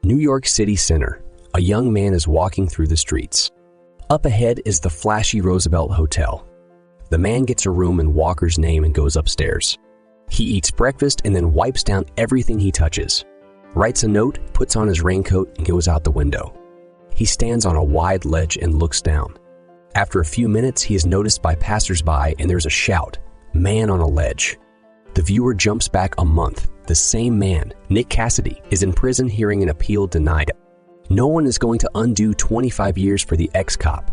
New York City Center. A young man is walking through the streets. Up ahead is the flashy Roosevelt Hotel. The man gets a room in Walker's name and goes upstairs. He eats breakfast and then wipes down everything he touches. Writes a note, puts on his raincoat, and goes out the window. He stands on a wide ledge and looks down. After a few minutes, he is noticed by passersby and there's a shout, "Man on a ledge." The viewer jumps back a month. The same man, Nick Cassidy, is in prison hearing an appeal denied. No one is going to undo 25 years for the ex-cop.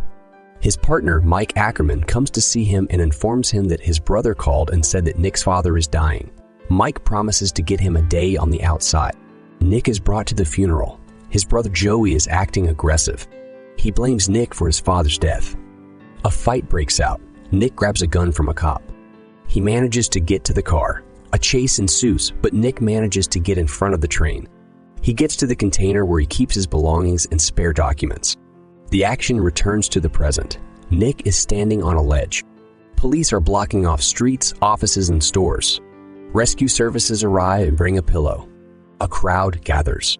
His partner, Mike Ackerman, comes to see him and informs him that his brother called and said that Nick's father is dying. Mike promises to get him a day on the outside. Nick is brought to the funeral. His brother Joey is acting aggressive. He blames Nick for his father's death. A fight breaks out. Nick grabs a gun from a cop. He manages to get to the car. A chase ensues, but Nick manages to get in front of the train. He gets to the container where he keeps his belongings and spare documents. The action returns to the present. Nick is standing on a ledge. Police are blocking off streets, offices, and stores. Rescue services arrive and bring a pillow. A crowd gathers.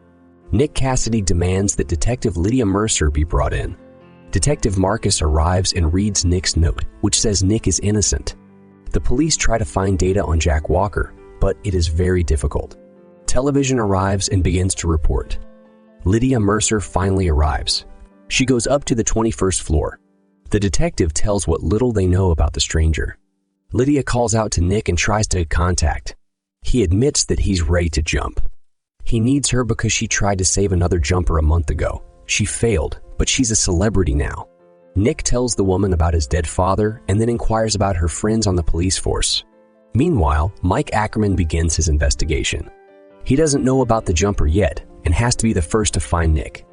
Nick Cassidy demands that Detective Lydia Mercer be brought in. Detective Marcus arrives and reads Nick's note, which says Nick is innocent. The police try to find data on Jack Walker, but it is very difficult. Television arrives and begins to report. Lydia Mercer finally arrives. She goes up to the 21st floor. The detective tells what little they know about the stranger. Lydia calls out to Nick and tries to contact. He admits that he's ready to jump. He needs her because she tried to save another jumper a month ago. She failed, but she's a celebrity now. Nick tells the woman about his dead father and then inquires about her friends on the police force. Meanwhile, Mike Ackerman begins his investigation. He doesn't know about the jumper yet and has to be the first to find Nick.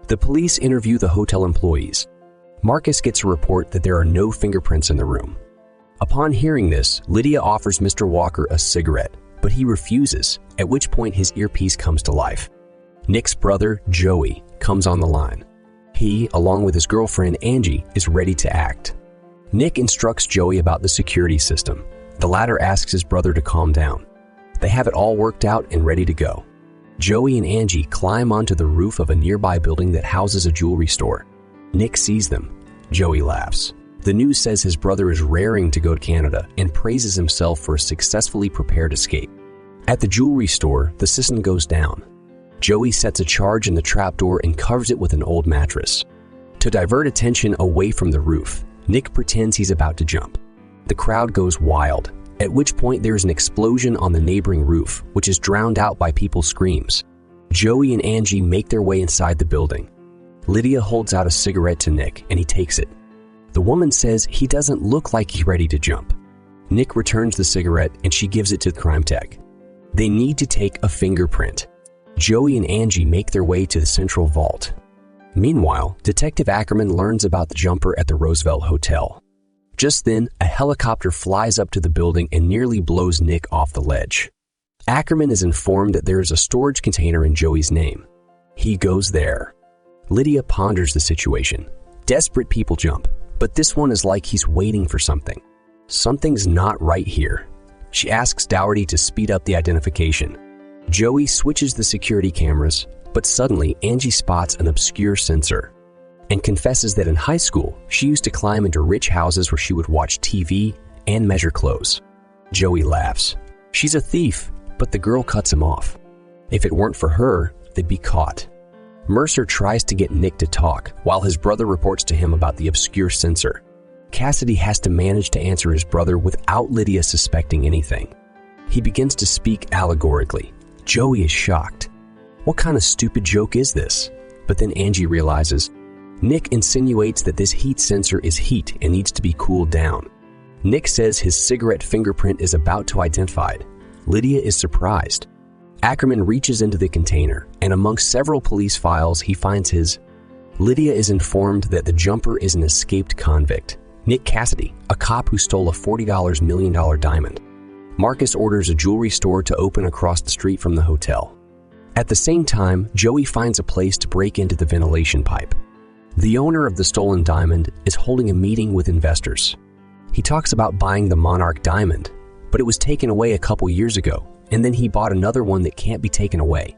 The police interview the hotel employees. Marcus gets a report that there are no fingerprints in the room. Upon hearing this, Lydia offers Mr. Walker a cigarette, but he refuses, at which point his earpiece comes to life. Nick's brother, Joey, comes on the line. He, along with his girlfriend, Angie, is ready to act. Nick instructs Joey about the security system. The latter asks his brother to calm down. They have it all worked out and ready to go. Joey and Angie climb onto the roof of a nearby building that houses a jewelry store. Nick sees them. Joey laughs. The news says his brother is raring to go to Canada and praises himself for a successfully prepared escape. At the jewelry store, the system goes down. Joey sets a charge in the trapdoor and covers it with an old mattress. To divert attention away from the roof, Nick pretends he's about to jump. The crowd goes wild, at which point there is an explosion on the neighboring roof, which is drowned out by people's screams. Joey and Angie make their way inside the building. Lydia holds out a cigarette to Nick, and he takes it. The woman says he doesn't look like he's ready to jump. Nick returns the cigarette, and she gives it to the crime tech. They need to take a fingerprint. Joey and Angie make their way to the central vault. Meanwhile, Detective Ackerman learns about the jumper at the Roosevelt Hotel. Just then, a helicopter flies up to the building and nearly blows Nick off the ledge. Ackerman is informed that there is a storage container in Joey's name. He goes there. Lydia ponders the situation. Desperate people jump, but this one is like he's waiting for something. Something's not right here. She asks Dougherty to speed up the identification. Joey switches the security cameras, but suddenly Angie spots an obscure sensor and confesses that in high school, she used to climb into rich houses where she would watch TV and measure clothes. Joey laughs. She's a thief, but the girl cuts him off. If it weren't for her, they'd be caught. Mercer tries to get Nick to talk while his brother reports to him about the obscure sensor. Cassidy has to manage to answer his brother without Lydia suspecting anything. He begins to speak allegorically. Joey is shocked. What kind of stupid joke is this? But then Angie realizes. Nick insinuates that this heat sensor is heat and needs to be cooled down. Nick says his cigarette fingerprint is about to identified. Lydia is surprised. Ackerman reaches into the container, and amongst several police files, he finds his. Lydia is informed that the jumper is an escaped convict, Nick Cassidy, a cop who stole a $40 million diamond. Marcus orders a jewelry store to open across the street from the hotel. At the same time, Joey finds a place to break into the ventilation pipe. The owner of the stolen diamond is holding a meeting with investors. He talks about buying the Monarch diamond, but it was taken away a couple years ago, and then he bought another one that can't be taken away.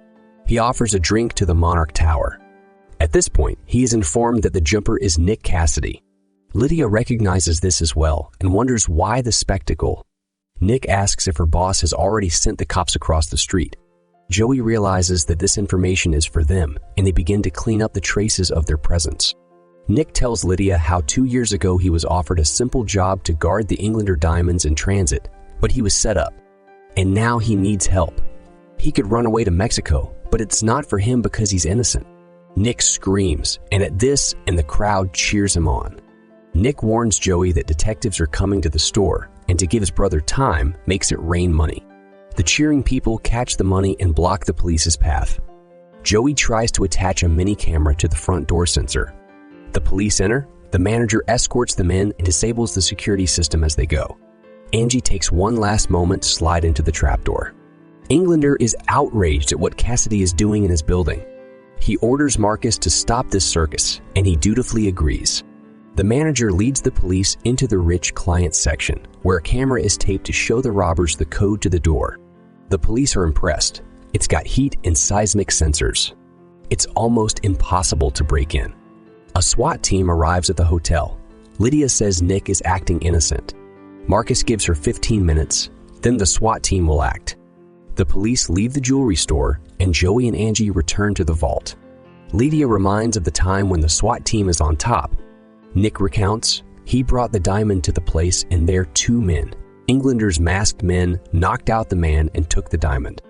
He offers a drink to the Monarch Tower. At this point, he is informed that the jumper is Nick Cassidy. Lydia recognizes this as well and wonders why the spectacle. Nick asks if her boss has already sent the cops across the street. Joey realizes that this information is for them, and they begin to clean up the traces of their presence. Nick tells Lydia how 2 years ago he was offered a simple job to guard the Englander diamonds in transit, but he was set up. And now he needs help. He could run away to Mexico, but it's not for him because he's innocent. Nick screams, and at this, the crowd cheers him on. Nick warns Joey that detectives are coming to the store, and to give his brother time makes it rain money. The cheering people catch the money and block the police's path. Joey tries to attach a mini camera to the front door sensor. The police enter, the manager escorts them in and disables the security system as they go. Angie takes one last moment to slide into the trapdoor. Englander is outraged at what Cassidy is doing in his building. He orders Marcus to stop this circus, and he dutifully agrees. The manager leads the police into the rich client section, where a camera is taped to show the robbers the code to the door. The police are impressed. It's got heat and seismic sensors. It's almost impossible to break in. A SWAT team arrives at the hotel. Lydia says Nick is acting innocent. Marcus gives her 15 minutes, then the SWAT team will act. The police leave the jewelry store, and Joey and Angie return to the vault. Lydia reminds of the time when the SWAT team is on top. Nick recounts, he brought the diamond to the place and there 2 men, Englander's masked men, knocked out the man and took the diamond.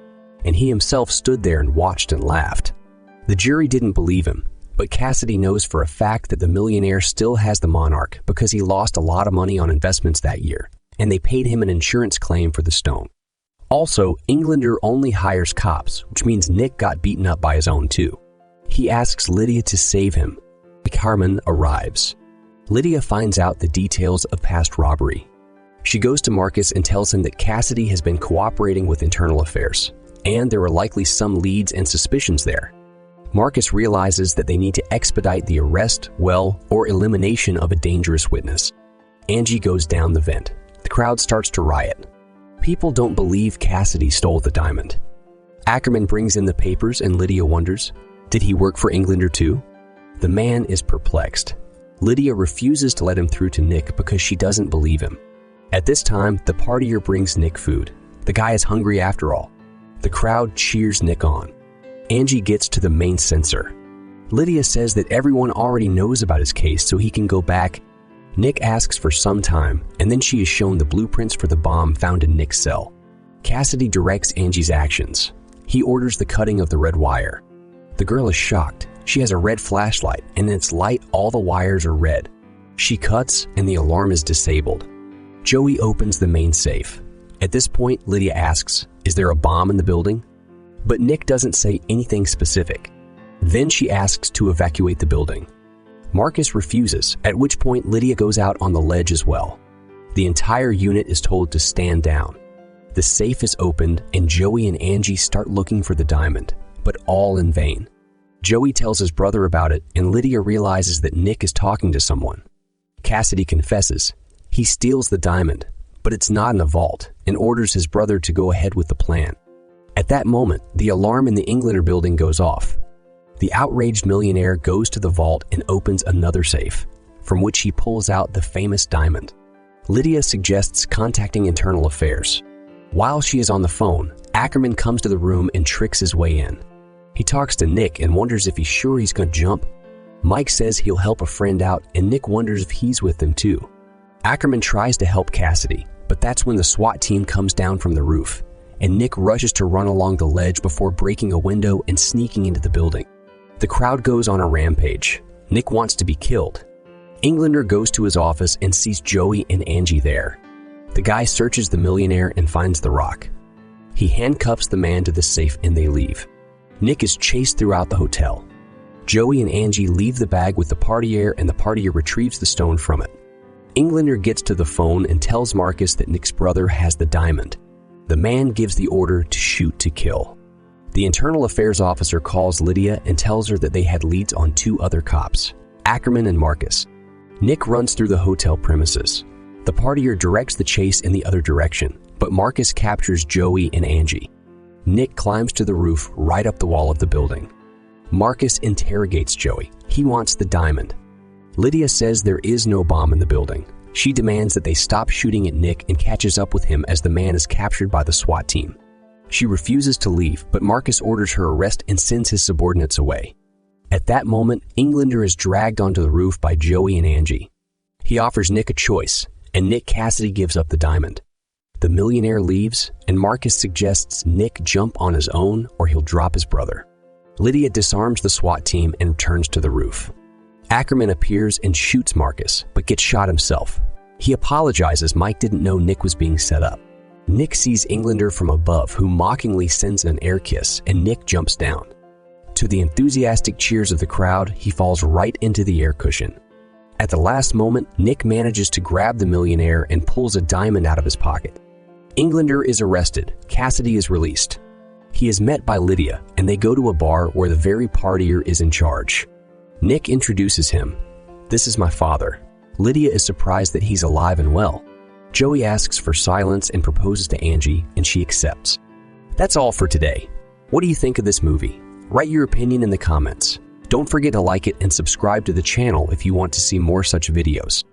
And he himself stood there and watched and laughed. The jury didn't believe him, but Cassidy knows for a fact that the millionaire still has the Monarch because he lost a lot of money on investments that year, and they paid him an insurance claim for the stone. Also, Englander only hires cops, which means Nick got beaten up by his own too. He asks Lydia to save him. Carmen arrives. Lydia finds out the details of past robbery. She goes to Marcus and tells him that Cassidy has been cooperating with internal affairs, and there are likely some leads and suspicions there. Marcus realizes that they need to expedite the arrest, or elimination of a dangerous witness. Angie goes down the vent. The crowd starts to riot. People don't believe Cassidy stole the diamond. Ackerman brings in the papers and Lydia wonders, did he work for Englander too? The man is perplexed. Lydia refuses to let him through to Nick because she doesn't believe him. At this time, the partier brings Nick food. The guy is hungry after all. The crowd cheers Nick on. Angie gets to the main censor. Lydia says that everyone already knows about his case so he can go back. Nick asks for some time, and then she is shown the blueprints for the bomb found in Nick's cell. Cassidy directs Angie's actions. He orders the cutting of the red wire. The girl is shocked. She has a red flashlight, and in its light, all the wires are red. She cuts, and the alarm is disabled. Joey opens the main safe. At this point, Lydia asks, is there a bomb in the building? But Nick doesn't say anything specific. Then she asks to evacuate the building. Marcus refuses, at which point Lydia goes out on the ledge as well. The entire unit is told to stand down. The safe is opened, and Joey and Angie start looking for the diamond, but all in vain. Joey tells his brother about it, and Lydia realizes that Nick is talking to someone. Cassidy confesses. He steals the diamond, but it's not in a vault, and orders his brother to go ahead with the plan. At that moment, the alarm in the Englander building goes off. The outraged millionaire goes to the vault and opens another safe, from which he pulls out the famous diamond. Lydia suggests contacting internal affairs. While she is on the phone, Ackerman comes to the room and tricks his way in. He talks to Nick and wonders if he's sure he's going to jump. Mike says he'll help a friend out, and Nick wonders if he's with them too. Ackerman tries to help Cassidy, but that's when the SWAT team comes down from the roof, and Nick rushes to run along the ledge before breaking a window and sneaking into the building. The crowd goes on a rampage. Nick wants to be killed. Englander goes to his office and sees Joey and Angie there. The guy searches the millionaire and finds the rock. He handcuffs the man to the safe and they leave. Nick is chased throughout the hotel. Joey and Angie leave the bag with the partier, and the partier retrieves the stone from it. Englander gets to the phone and tells Marcus that Nick's brother has the diamond. The man gives the order to shoot to kill. The internal affairs officer calls Lydia and tells her that they had leads on 2 other cops, Ackerman and Marcus. Nick runs through the hotel premises. The partier directs the chase in the other direction, but Marcus captures Joey and Angie. Nick climbs to the roof right up the wall of the building. Marcus interrogates Joey. He wants the diamond. Lydia says there is no bomb in the building. She demands that they stop shooting at Nick and catches up with him as the man is captured by the SWAT team. She refuses to leave, but Marcus orders her arrest and sends his subordinates away. At that moment, Englander is dragged onto the roof by Joey and Angie. He offers Nick a choice, and Nick Cassidy gives up the diamond. The millionaire leaves, and Marcus suggests Nick jump on his own or he'll drop his brother. Lydia disarms the SWAT team and returns to the roof. Ackerman appears and shoots Marcus, but gets shot himself. He apologizes Mike didn't know Nick was being set up. Nick sees Englander from above, who mockingly sends an air kiss, and Nick jumps down. To the enthusiastic cheers of the crowd, he falls right into the air cushion. At the last moment, Nick manages to grab the millionaire and pulls a diamond out of his pocket. Englander is arrested. Cassidy is released. He is met by Lydia, and they go to a bar where the very partier is in charge. Nick introduces him. "This is my father." Lydia is surprised that he's alive and well. Joey asks for silence and proposes to Angie, and she accepts. That's all for today. What do you think of this movie? Write your opinion in the comments. Don't forget to like it and subscribe to the channel if you want to see more such videos.